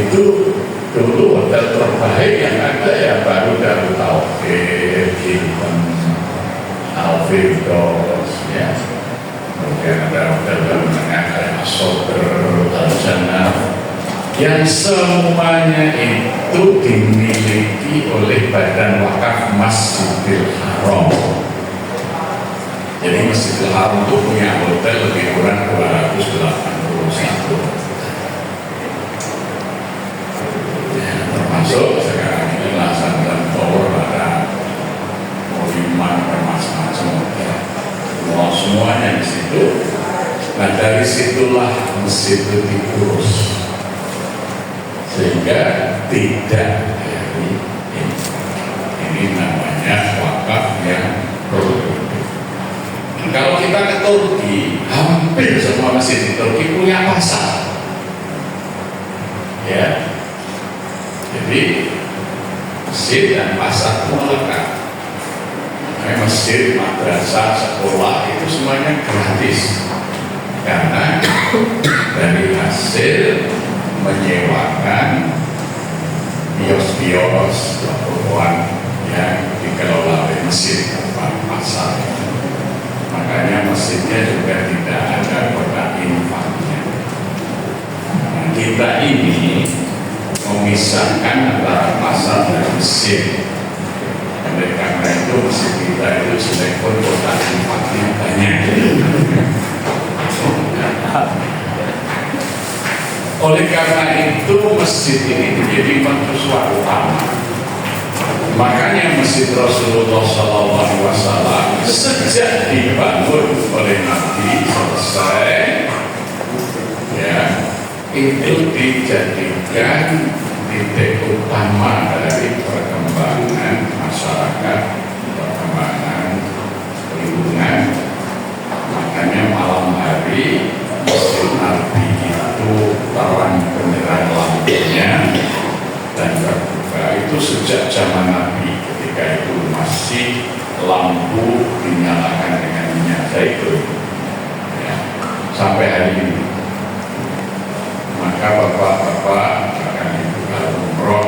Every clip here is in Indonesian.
itu dulu hotel terbaik yang ada ya baru Darut Tauhid, Hilton, Al-Firdaus, ya. Kemudian ada hotel menengah kayak Asober, Al-Jannah, yang semuanya itu dimiliki oleh Badan Wakaf Masjidil Haram. Jadi Masjidil Haram itu punya hotel lebih kurang 281. Ya, termasuk sekarang ini Lasan dan Tower ada monumen bermacam-macam hotel. Semuanya di situ. Nah dari situlah masjid itu diurus sehingga tidak ini namanya wakaf yang produktif. Kalau kita ke Turki, hampir semua masjid di Turki punya pasar, ya. Jadi masjid dan pasar itu melekat. Masjid, madrasah, sekolah itu semuanya gratis karena dari hasil menyewakan kios-kios tokoan yang dikelola oleh masjid tempat pasar. Makanya masjidnya juga tidak ada kotak infaknya. Nah, kita ini memisahkan antara pasar dan masjid. Oleh karena itu masjid kita itu selevel kotak infaknya banyak. Oleh karena itu masjid ini menjadi mercusuar utama. Makanya Masjid Rasulullah SAW sejak dibangun oleh Nabi selesai, ya, itu dijadikan titik utama dari perkembangan masyarakat, perkembangan lingkungan. Makanya malam hari Masjid Nabi itu terang benderang lampunya dan terbuka itu sejak zaman Nabi, ketika itu masih lampu dinyalakan dengan minyak zaitun, ya, sampai hari ini. Maka bapak-bapak akan dibuka umroh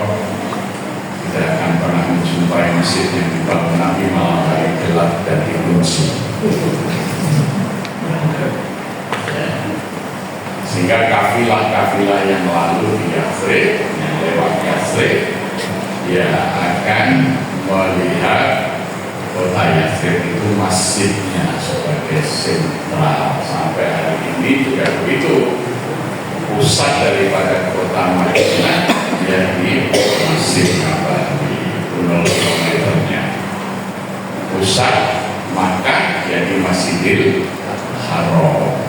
tidak akan pernah menjumpai masjid yang dibangun Nabi malam hari gelap dan dikunci. Sehingga kafilah-kafilah yang lalu di Yathrib, yang lewat Yathrib, dia akan melihat kota Yathrib itu masjidnya sebagai sentral. Sampai hari ini juga begitu. Pusat daripada kota Madinah yakni Masjid Nabawi 0 kilometernya. Pusat Makkah yakni Masjidil Haram.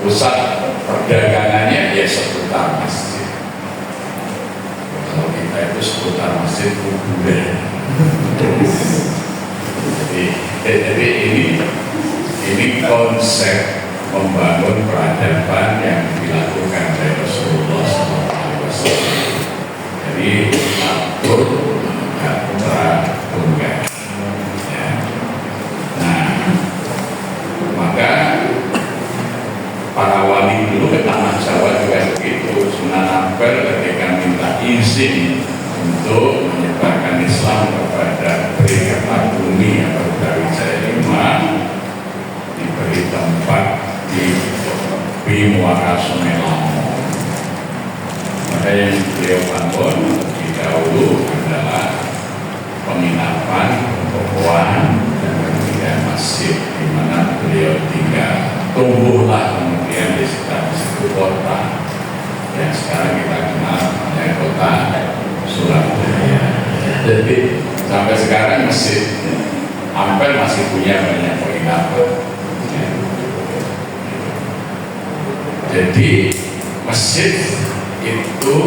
Pusat perdagangannya ya seputar masjid. Kalau kita itu seputar masjid kuburan. Jadi ini konsep membangun peradaban yang dilakukan oleh Rasulullah SAW. Jadi atur tunggal. Ya. Nah, maka para wali dulu ke tanah Jawa juga begitu. Sunan Ampel ketika minta izin untuk menyebarkan Islam kepada Kertabumi atau Brawijaya 5, diberi tempat di muara Sungai Lamong. Maka yang beliau bangun di dahulu adalah penginapan, tokoan, dan kemudian masjid di mana beliau tinggal. Tumbuhlah kemudian di sekitar situ kota yang sekarang kita kenal sebagai kota Surabaya. Jadi sampai sekarang Masjid Ampel masih punya banyak penginapan. Jadi masjid itu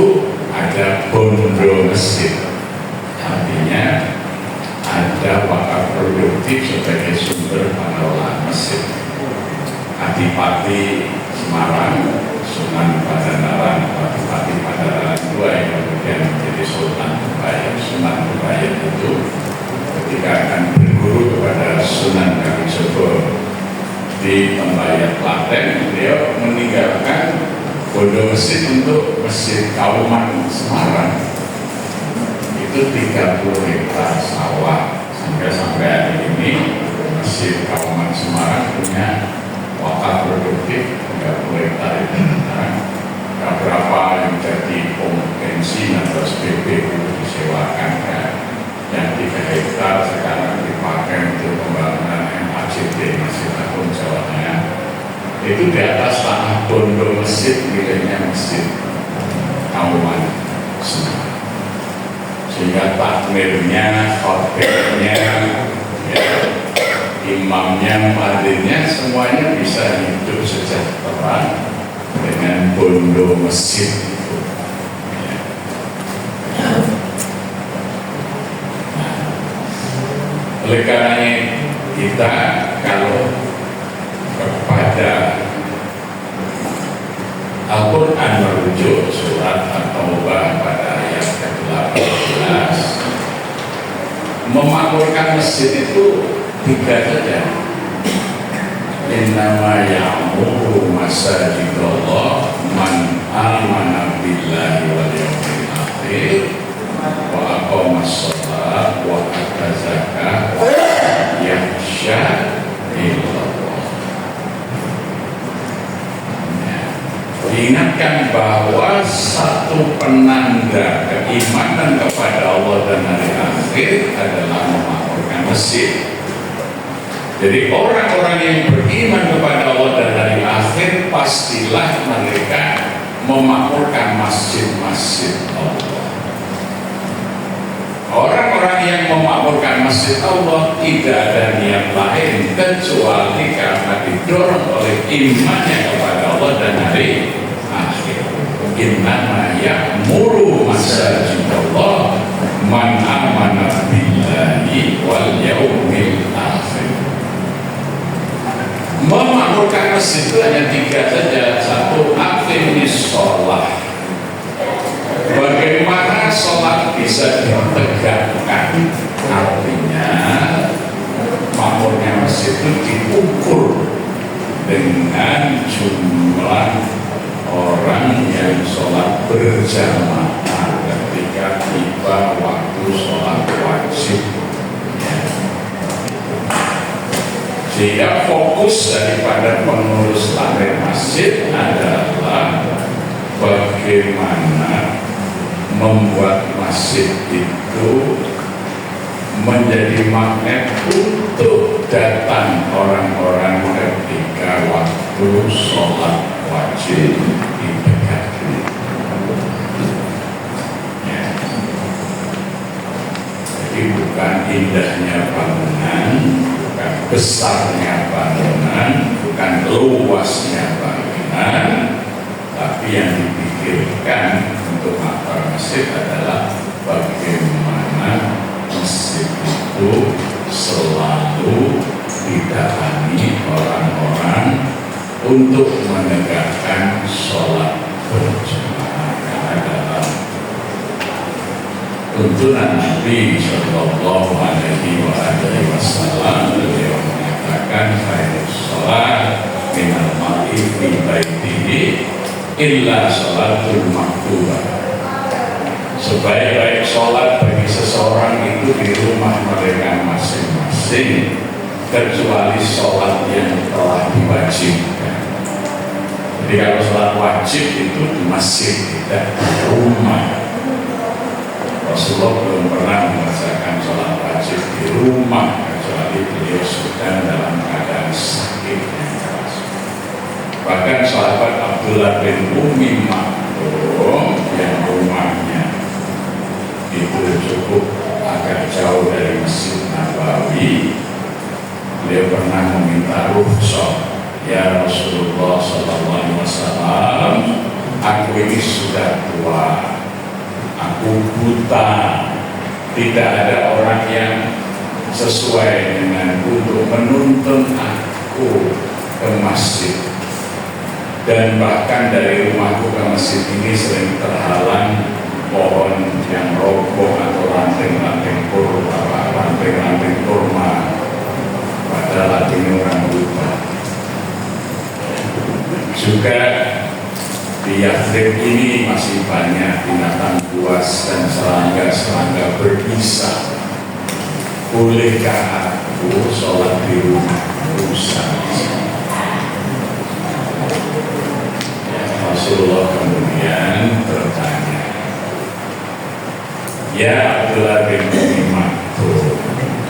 ada bondo masjid, artinya ada wakaf produktif sebagai sumber pengelolaan masjid. Adipati Semarang, Sunan Padanaran, Adipati Padanaran II yang kemudian menjadi Sultan Tubayan. Sunan Tubayan itu ketika akan berguru kepada Sunan Kalijogo di Tembayan Klaten, beliau meninggalkan Bondo Mesjid untuk Masjid Kauman Semarang itu 30 hektar sawah. Sampai hari ini Masjid Kauman Semarang punya wakaf produktif 30 hektar itu. Berapa yang jadi pom bensin atau SPP itu disewakan kan? Yang 3 hektar sekarang dipakai untuk pembangunan MACD Masjid Agung Jawa Tengah. Itu di atas tanah Bondo Mesjid miliknya Masjid Kauman Semarang. Sehingga takmirnya, khotibnya, ya, imamnya, muadzinnya semuanya bisa hidup sejahtera dengan Bondo Mesjid itu. Oleh karena kita kalau kepada Al-Quran merujuk surat At-Taubah pada ayat ke-18, memakmurkan masjid itu 3 saja. Innama ya'muru masajidallah man amana billahi wal yawmil akhir wa aqamas shalah wa ata zakah wa yakhsha illallah. Diingatkan bahwa satu penanda keimanan kepada Allah dan hari akhir adalah memakmurkan masjid. Jadi orang-orang yang beriman kepada Allah dan hari akhir pastilah mereka memakmurkan masjid-masjid Allah. Orang-orang yang memakmurkan masjid Allah tidak ada niat lain kecuali karena didorong oleh imannya kepada Allah dan hari akhir. Innama ya'muru masajidallah man amana billahi wal yaumil akhir. Memakmurkan masjid itu hanya 3 saja. Satu, aqimis sholat. Bagaimana sholat bisa ditegakkan? Artinya makmurnya masjid itu diukur dengan jumlah orang yang sholat berjamaah ketika tiba waktu sholat wajib. Sehingga fokus daripada pengurus takmir masjid adalah bagaimana membuat masjid itu menjadi magnet untuk datang orang-orang ketika waktu sholat wajib ditegakkan. Ya. Jadi bukan indahnya bangunan, bukan besarnya bangunan, bukan luasnya bangunan, tapi yang dipikirkan untuk makmur masjid adalah bagaimana masjid itu selalu didatangi orang-orang untuk menegakkan sholat berjamaah. Karena dalam tuntunan Nabi Sallallahu Alaihi Wasallam beliau mengatakan khairus sholat minal mar'i fi baitihi illa sholatul maktubah. Sebaik-baik sholat bagi seseorang itu di rumah mereka masing-masing, kecuali sholat yang telah diwajibkan. Jadi kalau sholat wajib itu di masjid, tidak di rumah. Rasulullah belum pernah merasakan sholat wajib di rumah kecuali beliau sedang dalam keadaan sakit yang keras. Bahkan sahabat Abdullah bin Ummi Maktum yang rumahnya itu cukup agak jauh dari Masjid Nabawi, beliau pernah meminta rukhsah, ya Rasulullah Sallallahu Alaihi Wasallam, aku ini sudah tua, aku buta, tidak ada orang yang sesuai dengan untuk menuntun aku ke masjid, dan bahkan dari rumahku ke masjid ini sering terhalang pohon yang roboh atau ranting-ranting kurma, padahal ini orang buta. Juga Di Yathrib ini masih banyak binatang buas dan serangga-serangga berbisa. Bolehkah aku sholat di rumah rusak? Rasulullah kemudian bertanya, ya Abdullah bin Umi Maktum,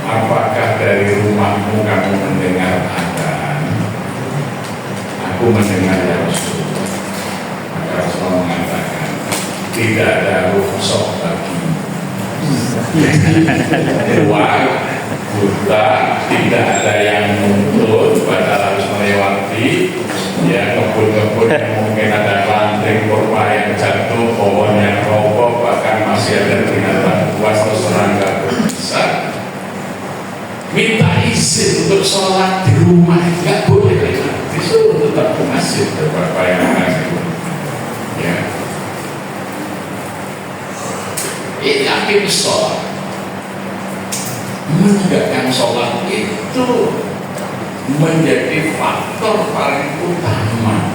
apakah dari rumahmu kamu mendengar adzan? Aku mendengar ya Rasulullah. Maka Rasulullah mengatakan, tidak ada rukhsah bagi luar buta, tidak ada yang nuntut, padahal harus melewati ya kebun-kebun yang mungkin ada ranting kurma yang jatuh, pohon yang roboh, bahkan masih ada binatang buas atau serangga berbisa. Minta izin untuk sholat di rumah, nggak boleh, disuruh tetap ke masjid beberapa yang masih ya. Ini akhir sholat, menegakkan sholat itu menjadi faktor paling utama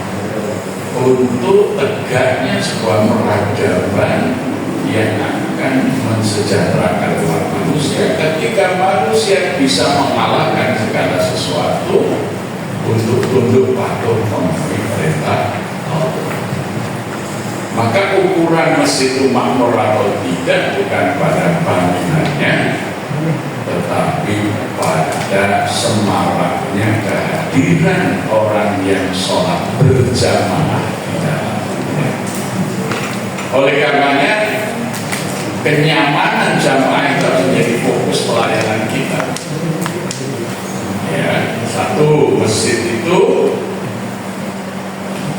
untuk tegaknya sebuah peradaban yang akan mensejahterakan umat manusia. Ketika manusia bisa mengalahkan segala sesuatu untuk tunduk patuh memenuhi perintah Allah, maka ukuran masjid itu makmur atau tidak bukan pada bangunannya, tetapi pada semaraknya kehadiran orang yang sholat berjamaah di dalamnya. Oleh karenanya, kenyamanan jamaah itu harus menjadi fokus pelayanan kita. Ya, satu, masjid itu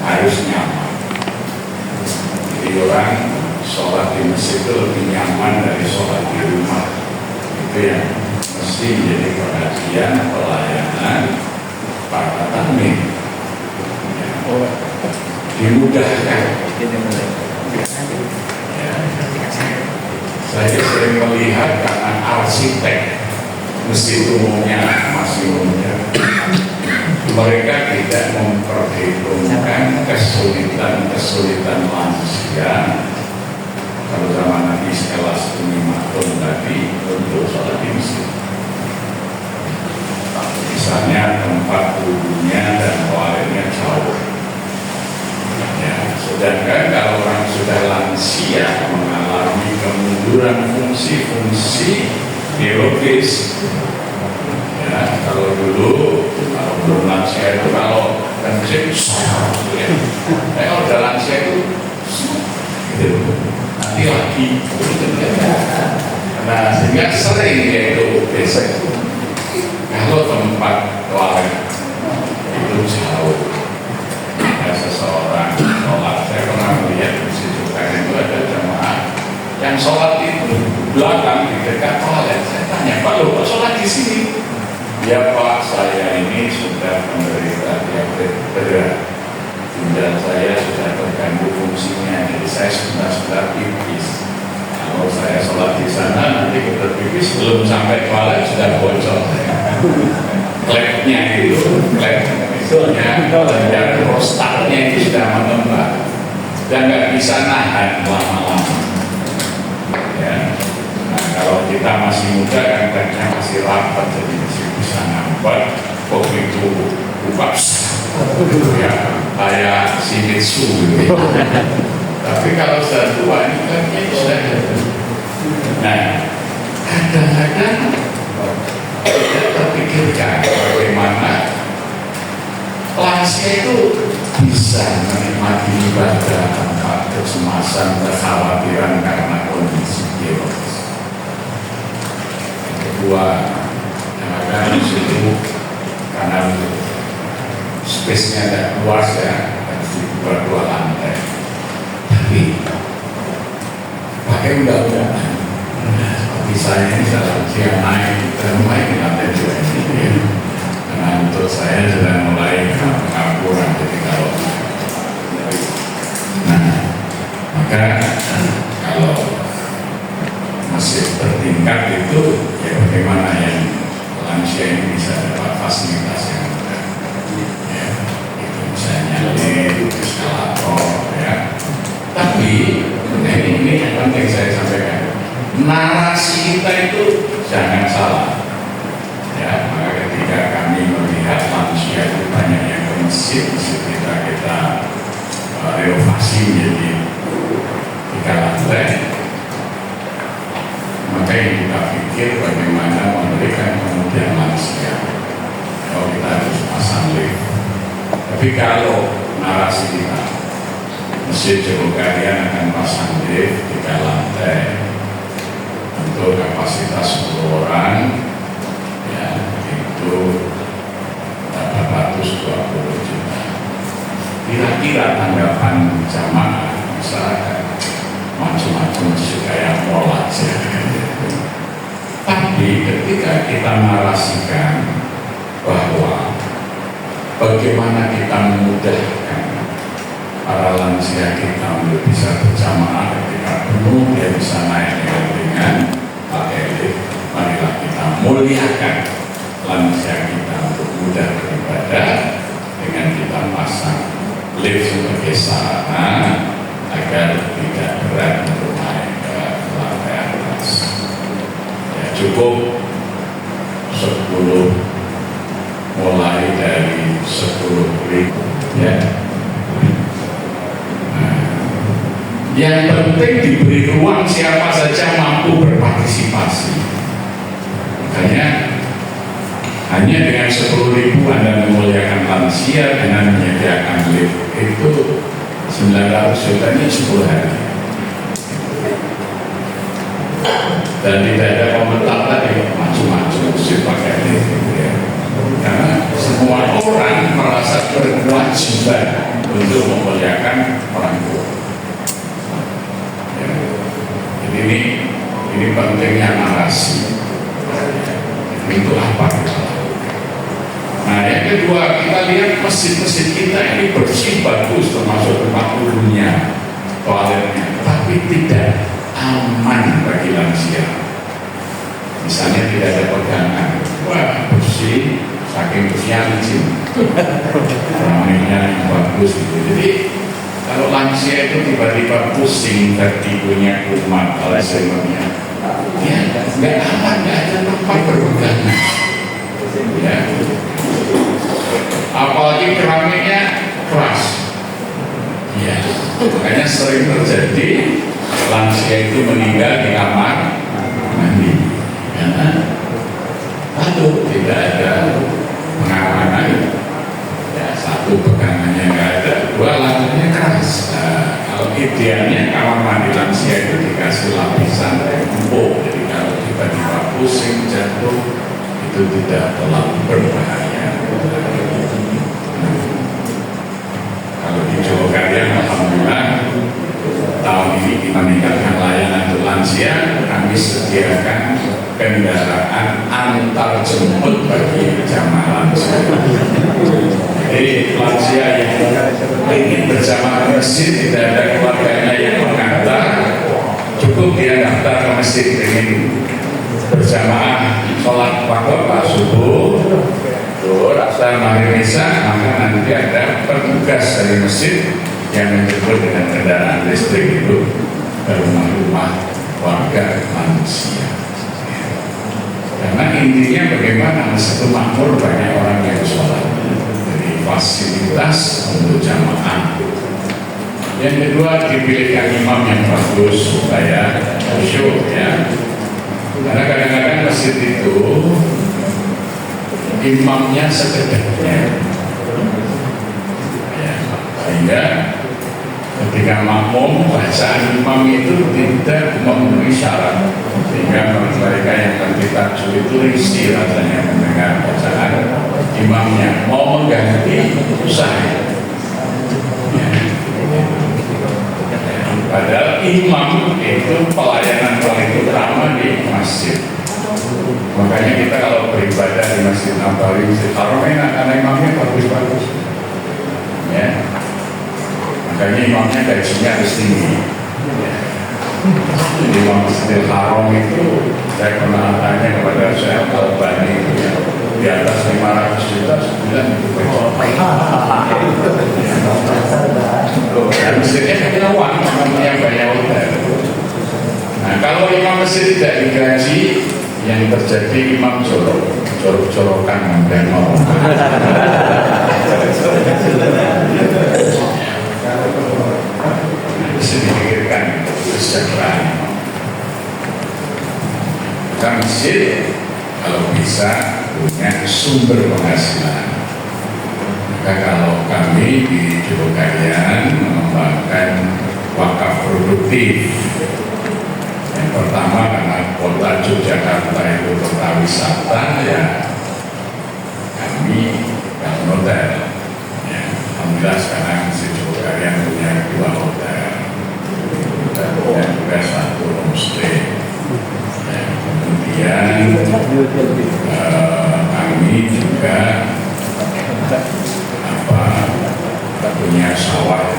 harus nyaman. Jadi orang sholat di masjid itu lebih nyaman dari sholat di rumah. Itu yang mesti menjadi perhatian pelayanan para tamu. Ya. Dimudahkan. Ya. Saya sering melihat karena arsitek masjid umumnya masih umumnya, mereka tidak memperhitungkan kesulitan lansia. Kalau zaman Nabi sekelas Umi Maktum tadi untuk sholat di masjid, misalnya tempat wudhunya dan toiletnya jauh. Ya, sedangkan kalau orang sudah lansia mengalami kemunduran fungsi-fungsi biologis, ya, kalau dulu kalau belum lansia itu kalau kencing ya, kalau udah lansia itu gitu. Nanti lagi nah sehingga sering yaitu besok kalau tempat toilet itu jauh, ada seseorang sholat, saya pernah melihat di situ karena itu ada jamaah yang sholat itu belakang di dekat toilet. Saya tanya, Pak, lo kok sholat di sini? Ya Pak, saya ini sudah menderita diabetes berat, ginjal saya sudah terganggu fungsinya, jadi saya sudah pipis. Kalau saya sholat di sana nanti kebetulan pipis belum sampai toilet sudah bocor. Klepnya itu, dan prostatnya itu sudah mengembang dan nggak bisa nahan lama-lama. Ya. Nah, kalau kita masih muda kan klepnya masih rapat, jadi masih bisa nampak. Begitu buka, ya kayak Shimizu gitu. Tapi kalau sudah tua ini klepnya sudah. Nah, kadang-kadang tidak terpikirkan bagaimana lansia itu bisa menikmati ibadah tanpa kecemasan, kekhawatiran karena kondisi biologis. Yang kedua, kadang-kadang di situ karena space-nya tidak luas ya, harus dibuat 2 lantai. Tapi pakai undang-undang. Seperti saya ini salah yang naik ke rumah ini lantai 2 ini. Karena untuk saya sudah mulai pengakuran, jadi kalau maka kalau masih bertingkat itu ya bagaimana yang lansia ini bisa dapat fasilitas yang mudah, ya itu misalnya lift, eskalator, ya masjid kita renovasi menjadi 3 lantai. Maka yang kita pikir bagaimana memberikan kemudian lansia. Kalau kita harus pasang lift. Tapi kalau narasi kita Masjid Jogokarian akan pasang lift 3 lantai untuk kapasitas 10 orang, ya itu 820 juta. Kira-kira tanggapan jamaah misalkan macam-macam kayak mall aja. Tapi ketika kita narasikan bahwa bagaimana kita memudahkan para lansia kita untuk bisa berjamaah ketika penuh, dia bisa naik dengan ringan pakai lift, marilah kita muliakan lansia kita untuk mudah beribadah dengan kita pasang lift sebagai sarana agar tidak berat untuk naik ke lantai atas. Ya, cukup 10, mulai dari 10.000, ya. Yang penting diberi ruang siapa saja mampu berpartisipasi. Makanya hanya dengan 10.000 Anda memuliakan lansia dengan menyediakan lift itu 900 jutanya 10 hari. Dan tidak ada komentar tadi macam-macam pakai lift, ya. Karena semua orang merasa berkewajiban untuk memuliakan orang tua. Ya. Jadi ini pentingnya narasi. Itu apa? Nah, yang kedua, kita lihat masjid-masjid kita ini bersih bagus, termasuk tempat wudhunya, toiletnya, tapi tidak aman bagi lansia. Misalnya tidak ada pegangan, wah bersih, saking bersihnya licin, ramainya yang bagus gitu. Jadi kalau lansia itu tiba-tiba pusing, tertidunya kumat, Alzheimer-nya, ya nggak aman, nggak ada tempat berpegangan. Ya. Apalagi keramiknya keras, ya. Makanya sering terjadi lansia itu meninggal di kamar mandi, karena satu tidak ada pengamanan, ya, satu pegangannya nggak ada, dua lantainya keras. Nah, kalau idealnya kamar mandi lansia itu dikasih lapisan empuk, jadi kalau tiba-tiba pusing jatuh itu tidak terlalu berbahaya. Kalau di Jogokarian, alhamdulillah tahun ini kita meningkatkan layanan untuk lansia. Kami sediakan kendaraan antar jemput bagi jamaah lansia. Jadi lansia yang ingin berjamaah ke masjid, tidak ada keluarganya yang mengantar, cukup dia daftar ke masjid ingin berjamaah sholat waktu subuh, zuhur, asar, maghrib, isya, maka nanti ada petugas dari masjid yang menjemput dengan kendaraan listrik itu ke rumah-rumah warga lansia. Karena intinya bagaimana masjid itu makmur, banyak orang yang sholat, jadi fasilitas untuk jamaah. Yang kedua, dipilihkan imam yang bagus supaya khusyuk, ya. Karena kadang-kadang masjid itu imamnya sekedar, ya, sehingga ketika makmum bacaan imam itu tidak memenuhi syarat, sehingga mereka yang terlibat itu risih rasanya mendengar bacaan imamnya, mau mengganti susah, ya. Padahal imam itu pelayanan paling utama di masjid. Makanya kita kalau beribadah di Masjid Nabawi, Masjid Haram enak karena imamnya bagus-bagus, ya. Makanya imamnya gajinya harus tinggi, ya. Jadi imam Masjid Haram itu saya pernah tanya kepada Syekh Al-Albani, ya, di atas 500 juta sebulan itu dan masjidnya punya uang, punya banyak hotel. Nah, kalau imam masjid tidak digaji, yang terjadi imam jorok-jorokan dan mau. kami di Jogokarian mengembangkan wakaf produktif. Yang pertama, karena kota Yogyakarta itu kota wisata, ya kami bangun hotel. Ya, alhamdulillah sekarang si Jogokarian punya 2 hotel dan juga 1 homestay. Ya, kemudian kami juga punya sawah,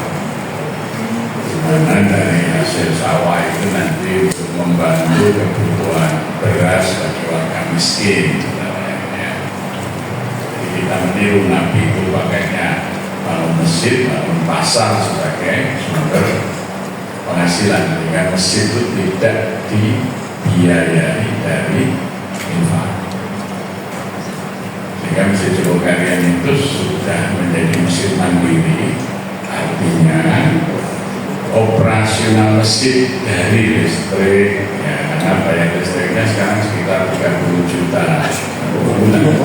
dimana dari hasil sawah itu nanti untuk membantu kebutuhan beras bagi warga miskin. Jadi kita meniru Nabi itu pakainya bangun masjid, bangun pasar sebagai sumber penghasilan, sehingga masjid itu tidak dibiayai dari infak. Sehingga Masjid Jogokarian itu sudah menjadi masjid mandiri, artinya operasional masjid dari listrik, ya, karena bayar listriknya sekarang sekitar 30 juta per bulan.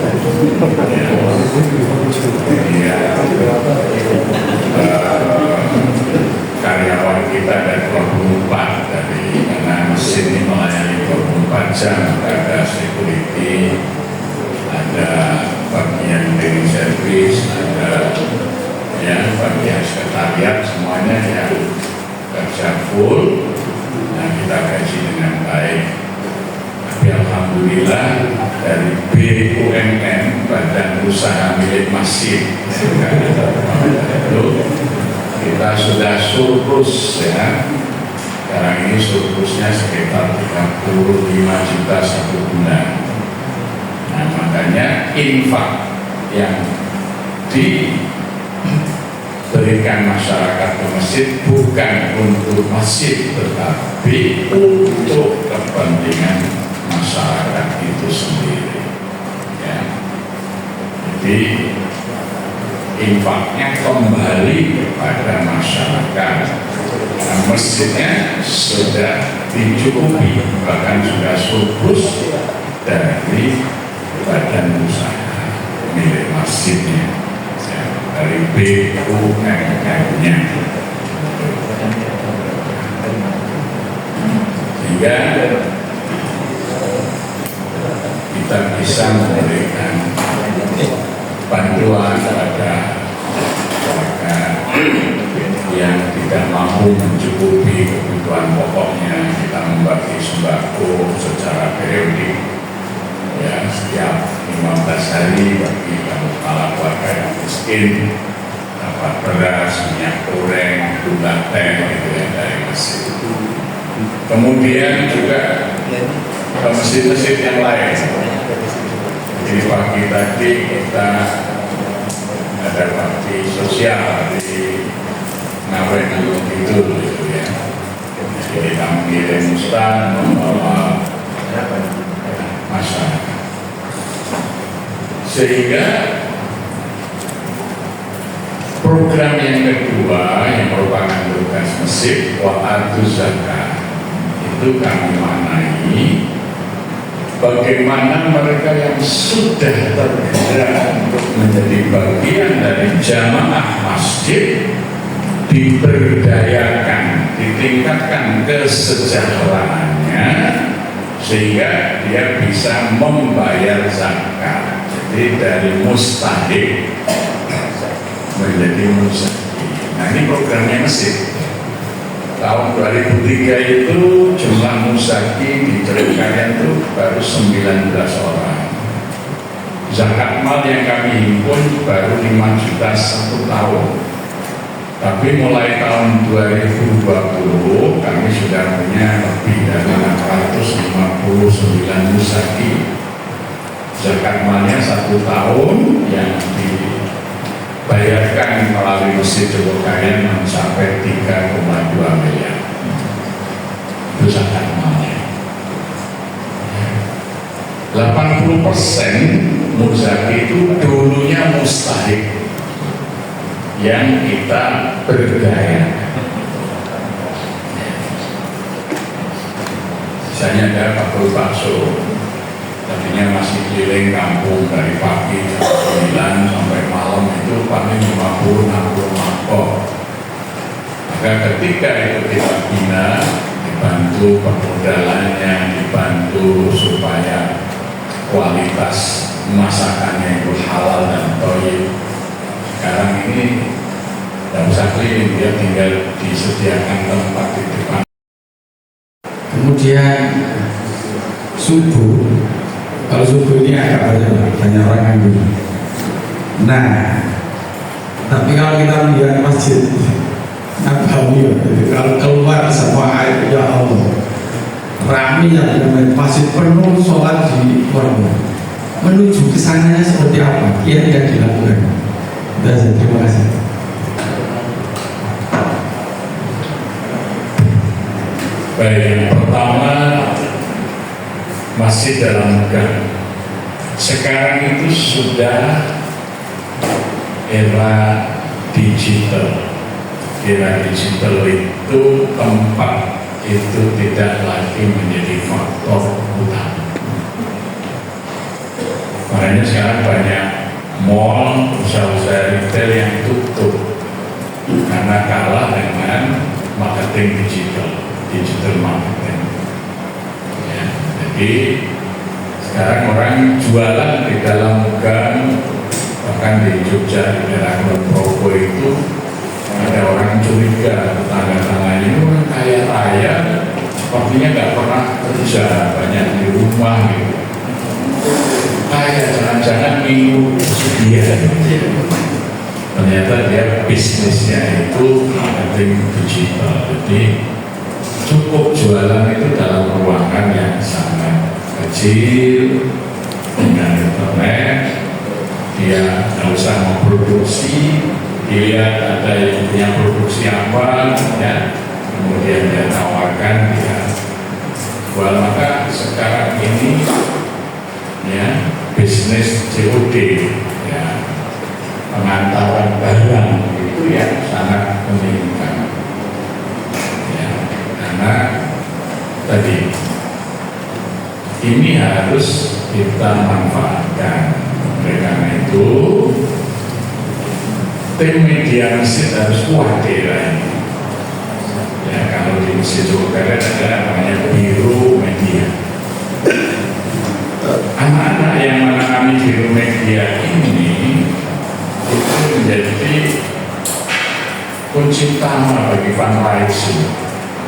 Karyawan kita ada 24 karena masjid ini melayani 24 jam, ada security, ada bagian cleaning service, ada ya bagian sekretariat, semuanya yang kerja full. Nah, kita gaji dengan baik. Tapi alhamdulillah dari BUMN, Badan Usaha Milik Masjid, itu kita sudah surplus, ya. Sekarang ini surplusnya sekitar 35 juta 1 bulan. Nah, makanya infak yang diberikan masyarakat ke masjid bukan untuk masjid, tetapi untuk kepentingan masyarakat itu sendiri. Ya. Jadi infaknya kembali kepada masyarakat. Nah, masjidnya sudah dicukupi, bahkan sudah surplus dari badan usaha milik masjidnya, ya, dari BUMN-nya, sehingga kita bisa memberikan bantuan pada masyarakat yang tidak mampu mencukupi kebutuhan pokoknya. Kita membagi sembako secara periodik. Ya, setiap 15 hari bagi kepala keluarga yang miskin dapat beras, minyak goreng, gula teh, gitu ya, dari masjid. Kemudian juga ke masjid-masjid yang lain. Jadi pagi tadi kita ada bakti sosial di Ngawen gitu ya. Jadi kita mengirim ustaz membawa masyarakat, sehingga program yang kedua yang merupakan tugas masjid, wa'atuz zakat, itu kami maknai bagaimana mereka yang sudah tergerak untuk menjadi bagian dari jamaah masjid diberdayakan, ditingkatkan kesejahteraannya sehingga dia bisa membayar zakat. Jadi dari mustahik menjadi muzaki. Nah, ini programnya masjid. Tahun 2003 itu jumlah muzaki di Jogokarian itu baru 19 orang. Zakat mal yang kami himpun baru 5 juta 1 tahun. Tapi mulai tahun 2020 kami sudah punya lebih dari 459 muzaki. Zakat malnya 1 tahun yang dibayarkan melalui Masjid Jogokarian mencapai 3,2 miliar. Itu zakat malnya. 80% muzaki itu dulunya mustahik yang kita berdayakan. Misalnya ada bakul bakso, tadinya masih keliling kampung dari pagi jam 9 sampai malam itu paling 50-60 mangkok. Maka ketika itu kita bina, dibantu permodalannya, dibantu supaya kualitas masakannya itu halal dan thayyib. Sekarang ini tidak usah keliling, dia tinggal disediakan tempat di depan. Kemudian subuh, kalau subuh ini agak banyak orang nganggur. Nah, tapi kalau kita melihat masjid Nabawi, kalau keluar semua air, ya Allah, ramai yang masjid penuh sholat di orang. Menuju ke sananya seperti apa? Yang dilakukan. Terima kasih. Baik, yang pertama masih dalam gang. Sekarang itu sudah era digital. Era digital itu tempat itu tidak lagi menjadi faktor utama. Makanya sekarang banyak mall, usaha-usaha retail yang tutup karena kalah dengan marketing digital marketing. Ya, jadi sekarang orang jualan di dalam gang, bahkan di Jogja di daerah Progo itu ada orang curiga, tetangga-tetangganya ini orang kaya raya, sepertinya nggak pernah kerja, banyak di rumah gitu. Kayak jangan-jangan minggu dia. Ternyata dia bisnisnya itu marketing digital. Jadi cukup jualan itu dalam ruangan yang sangat kecil dengan internet. Dia nggak usah memproduksi, dilihat ada yang punya produksi apa, ya, kemudian dia tawarkan, dia jual. Maka sekarang ini ya bisnis COD, ya, pengantaran barang itu yang sangat meningkat, ya, karena tadi ini harus kita manfaatkan. Oleh karena itu tim media masjid harus kuat ini. Ya, kalau di Masjid Jogja ada namanya Biro Media. Anak-anak yang menangani Biro Media ini itu menjadi kunci utama bagi fundraising,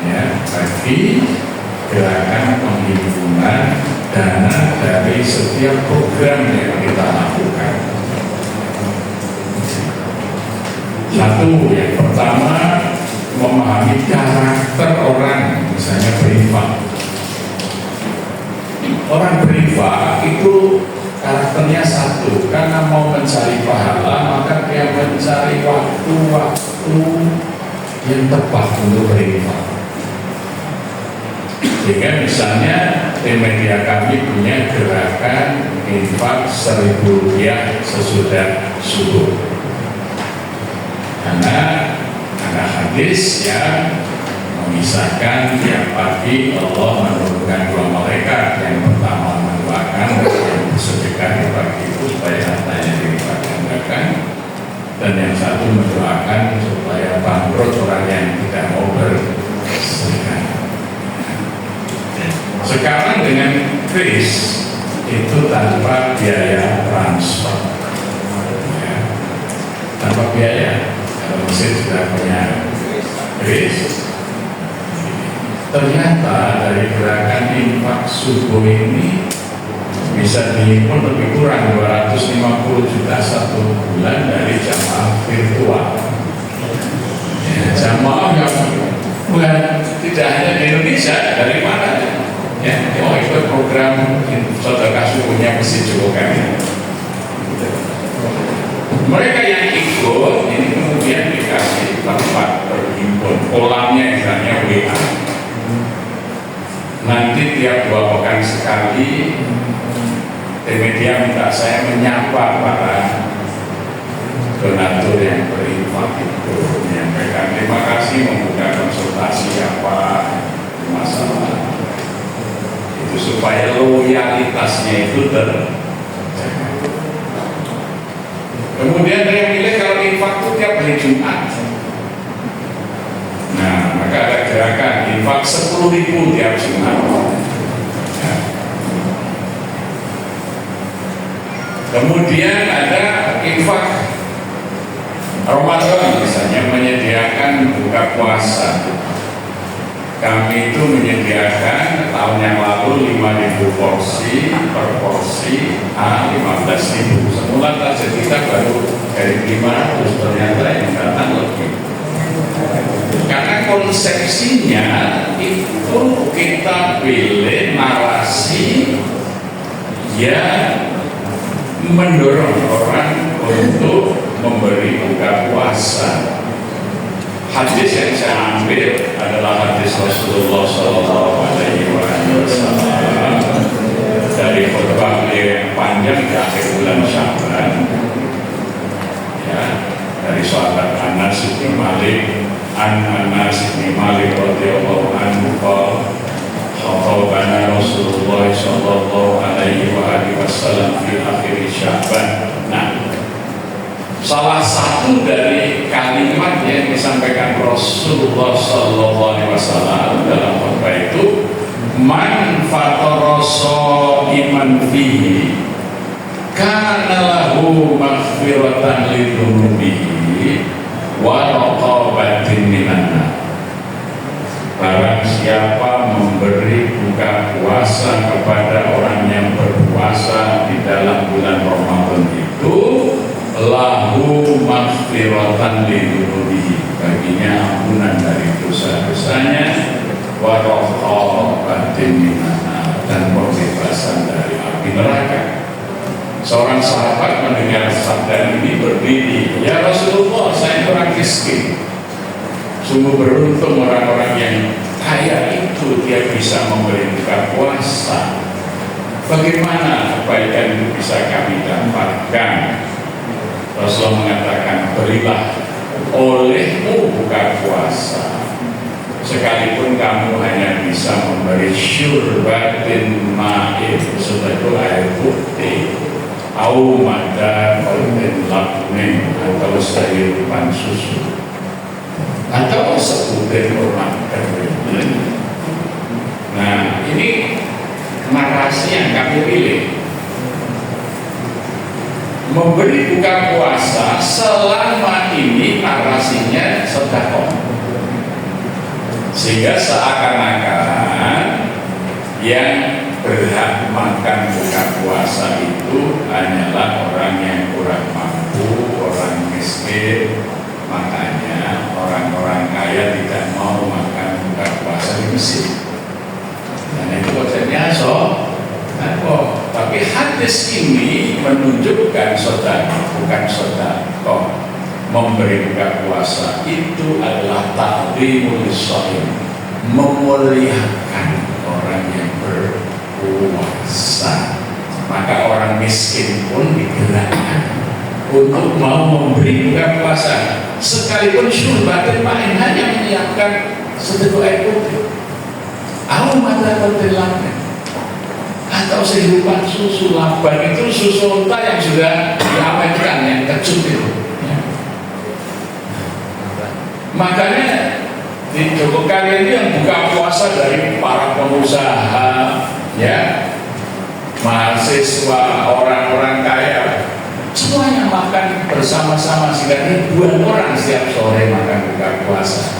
ya, bagi gerakan penghimpunan dana dari setiap program yang kita lakukan. Satu, yang pertama memahami karakter orang, misalnya berinfak. Orang berinfak itu karakternya satu, karena mau mencari pahala maka dia mencari waktu-waktu yang tepat untuk berinfak. Sehingga misalnya di media kami punya gerakan infak Rp1.000 sesudah subuh. Karena ada hadis yang memisahkan tiap pagi Allah menurunkan dua malaikat. Yang pertama mendoakan yang bersedekah di pagi itu supaya hartanya dilipat gandakan, dan yang satu mendoakan supaya bangkrut orang yang tidak mau bersedekah. Sekarang dengan kris itu tanpa biaya transfer, ya, tanpa biaya. Kalau Mesir sudah punya kris, ternyata dari gerakan infak subuh ini bisa dihimpun lebih kurang 250 juta satu bulan dari jamaah virtual. Ya, jamaah yang bukan tidak hanya di Indonesia, dari mana? Ya, mau ikut program sedekah subuhnya Masjid Jogja. Mereka yang ikut ini kemudian dikasih tempat berhimpun, kolamnya misalnya WA. Nanti tiap 2 pekan sekali media minta saya menyapa para donatur yang berinfak itu, menyampaikan terima kasih, membuka konsultasi apa masalah itu supaya loyalitasnya itu terjaga. Kemudian yang milih hari Jumat. Nah, maka ada gerakan infak 10.000 tiap Jumat. Ya. Kemudian ada infak Ramadan, misalnya menyediakan buka puasa. Kami itu menyediakan tahun yang lalu 5.000 porsi, per porsi 15.000. Semula target kita baru dari 500, ternyata yang datang lebih. Karena konsepsinya itu kita pilih narasi yang mendorong orang untuk memberi buka puasa. Hadis yang saya ambil adalah hadis Rasulullah SAW dari khutbah yang panjang di akhir bulan Sya'ban, ya, dari sahabat Anas bin Malik, Anas bin Malik radhiyallahu anhu khatabana Rasulullah sallallahu alaihi wasallam fi akhir Sya'ban. Nah, salah satu dari kalimat yang disampaikan Rasulullah sallallahu alaihi wasallam dalam khutbah itu, man fatara shaiman fihi kana lahu maghfiratan lidzunubihi wa raqabatin minan nar. Barang siapa memberi buka puasa kepada orang yang berpuasa di dalam bulan Ramadan itu, lahu maghfiratan lidzunubihi, baginya ampunan dari dosa-dosanya, wa raqabatin minan nar, dan pembebasan dari api neraka. Seorang sahabat mendengar sabda ini berdiri, ya Rasulullah, saya orang miskin. Sungguh beruntung orang-orang yang kaya itu dia bisa memberi buka puasa. Bagaimana kebaikan itu bisa kami dapatkan? Rasulullah mengatakan, berilah olehmu buka puasa, sekalipun kamu hanya bisa memberi syurbatin ma'in, sebagai air putih, au mada qalbin labnin, atau sehirupan susu, atau sebutir kurma kering. Nah, ini narasi yang kami pilih. Memberi buka puasa selama ini narasinya sedekah, sehingga seakan-akan yang berhak makan buka puasa itu hanyalah orang yang kurang mampu, orang miskin. Makanya orang-orang kaya tidak mau makan buka puasa di masjid. Dan itu konsepnya tapi hadis ini menunjukkan bukan sedekah. Memberi buka puasa itu adalah ta'dhimul shaim, memuliakan orang yang berpuasa. Maka orang miskin pun digerakkan untuk mau memberi buka puasa, sekalipun syurbatin ma'in, hanya menyiapkan seteguk air putih, au mata kotelannya, atau sehirupan susu. Laban itu susu unta yang sudah diawetkan, yang kecut itu. Makanya di Joko kali ini yang buka puasa dari para pengusaha, ya, mahasiswa, orang-orang kaya, semuanya makan bersama-sama, sehingga ribuan orang setiap sore makan buka puasa.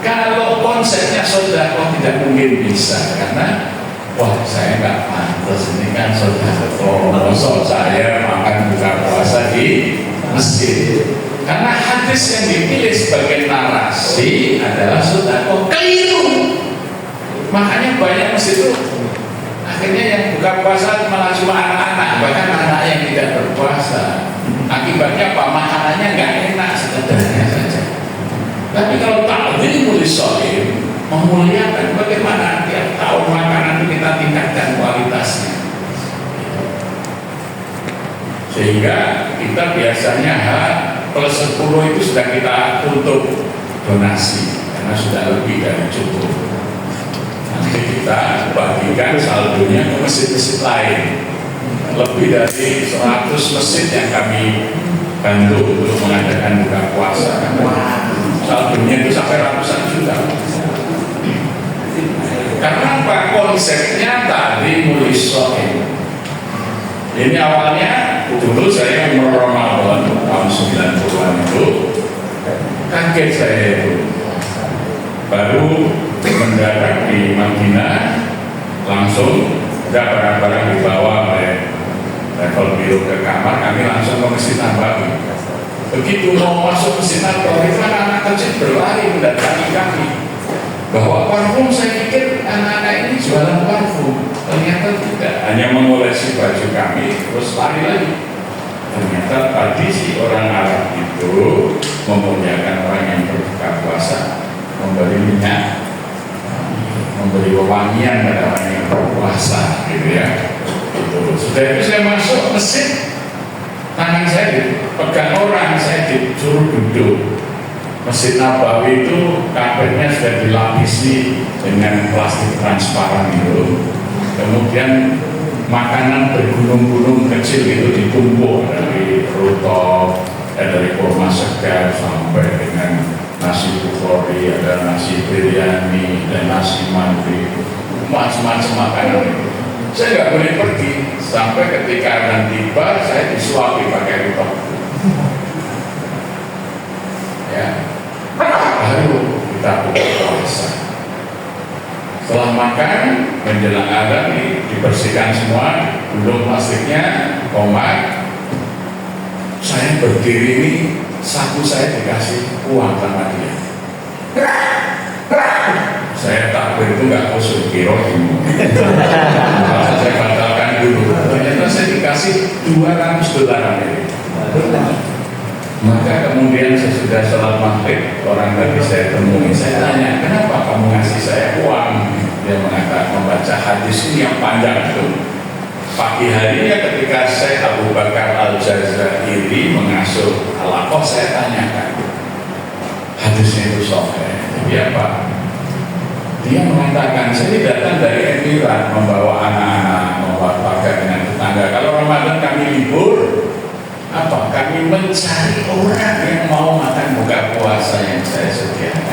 Kalau konsepnya sedekah tidak mungkin bisa, karena wah, saya nggak pantas, ini kan sedekah, masa saya makan buka puasa di masjid. Karena hadis yang dipilih sebagai narasi adalah sedekah, keliru. Makanya banyak masjid itu akhirnya yang buka puasa malah cuma anak-anak, bahkan anak yang tidak berpuasa. Akibatnya apa? Makanannya nggak enak, sederhana saja. Tapi kalau ta'dhimul shaim, memuliakan, bagaimana tiap tahun makanan itu kita tingkatkan kualitasnya, sehingga kita biasanya plus 10 itu sudah kita tutup donasi karena sudah lebih dari cukup. Nanti kita bagikan saldonya ke masjid-masjid lain. Lebih dari 100 masjid yang kami bantu untuk mengadakan buka puasa. Saldonya itu sampai ratusan juta. Karena apa? Konsepnya tadi mulisoin. Ini awalnya dulu saya umur Ramadan tahun 90-an itu kaget saya itu. Baru mendarat di Madinah, langsung ada barang-barang dibawa oleh level biro ke kamar, kami langsung ke Masjid Nabawi. Begitu mau masuk Masjid Nabawi, anak-anak kecil berlari mendatangi kami. Bahwa parfum, saya pikir anak-anak ini jualan parfum, ternyata tidak, hanya mengoleksi baju kami terus lari lagi. Ternyata tradisi orang Arab itu memuliakan orang yang berbuka puasa, memberi minyak, memberi wewangian pada orang yang berpuasa, gitu ya. Itu sudah itu saya masuk masjid, tangan saya dipegang orang, saya disuruh duduk. Masjid Nabawi itu kapetnya sudah dilapisi dengan plastik transparan itu. Kemudian makanan bergunung-gunung kecil itu ditumpuk dari rutop, dari kurma segar sampai dengan nasi bukhori, ada nasi biryani, dan nasi mandi, macam-macam makanan itu. Saya nggak boleh pergi sampai ketika akan tiba saya disuapi pakai rutop. Ya, baru kita buka puasa. Setelah makan menjelang adzan dibersihkan semua, belum plastiknya, tomat. Saya berdiri ini, saku saya dikasih uang sama dia. Saya takbir itu nggak khusus kiro ini. Saya batalkan dulu. Ternyata saya dikasih $200 Amerika. Maka kemudian sesudah sholat maghrib, orang tadi saya temui, saya tanya, kenapa kamu ngasih saya uang? Dia mengatakan, membaca hadis ini yang panjang itu. Pagi harinya ketika saya Abu Bakar Al-Jazairi mengasuh Al-Aqah, saya tanyakan, hadisnya itu sahih. Jadi apa? Dia mengatakan, saya datang dari Emirat membawa anak-anak, membawa keluarga dengan tetangga. Kalau Ramadan kami libur, apa? Kami mencari orang yang mau makan buka puasa yang saya sediakan.